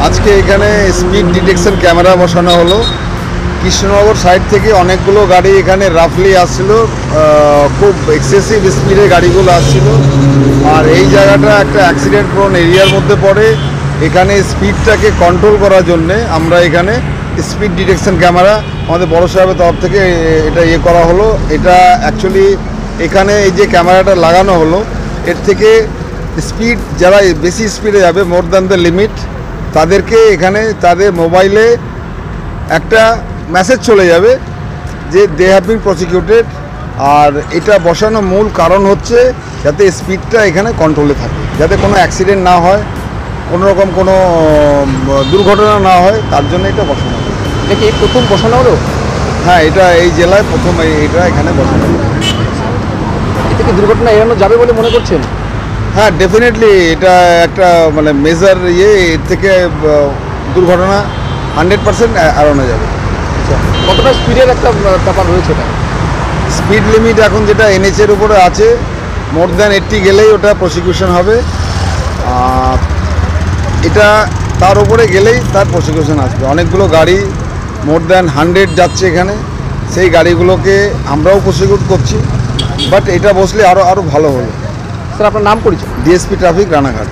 আজকে এখানে speed detection camera বসানো হলো। কৃষ্ণনগর সাইড থেকে অনেকগুলো গাড়ি এখানে রাফলি আসছিল, খুব এক্সেসিভ স্পিডে গাড়িগুলো আসছিল। আর এই জায়গাটা একটা অ্যাক্সিডেন্ট প্রোন এরিয়ার মধ্যে পড়ে। এখানে স্পিডটাকে কন্ট্রোল করার জন্যে আমরা এখানে স্পিড ডিটেকশন ক্যামেরা আমাদের বড় সাহেবের তরফ থেকে এটা করা হলো। এটা অ্যাকচুয়ালি এখানে এই যে ক্যামেরাটা লাগানো হলো, এর থেকে স্পিড যারা বেশি স্পিডে যাবে, মোর দ্যান দ্য লিমিট, তাদেরকে এখানে তাদের মোবাইলে একটা মেসেজ চলে যাবে যে দে হ্যাভ বিন প্রসিকিউটেড। আর এটা বসানোর মূল কারণ হচ্ছে যাতে স্পিডটা এখানে কন্ট্রোলে থাকে, যাতে কোনো অ্যাক্সিডেন্ট না হয়, কোনো রকম কোনো দুর্ঘটনা না হয়, তার জন্য এটা বসানো হলো। এটা কি প্রথম বসানো হলো? হ্যাঁ, এটা এই জেলায় প্রথম এটা এখানে বসানো হলো। এতে কি দুর্ঘটনা এড়ানো যাবে বলে মনে করছেন? হ্যাঁ, ডেফিনেটলি এটা একটা মানে মেজার এর থেকে দুর্ঘটনা 100% এড়ানো যাবে। আচ্ছা, কতটা স্পিডের একটা ব্যাপার রয়েছে এটা? স্পিড লিমিট এখন যেটা এনএচের উপরে আছে, মোর দ্যান 80 গেলেই ওটা প্রসিকিউশন হবে। এটা তার উপরে গেলেই তার প্রসিকিউশন আসবে। অনেকগুলো গাড়ি মোর দ্যান 100 যাচ্ছে এখানে, সেই গাড়িগুলোকে আমরাও প্রসিকিউট করছি, বাট এটা বসলে আরও ভালো হলো। স্যার, আপনার নাম পরিচয়? DSP traffic Ranaghat.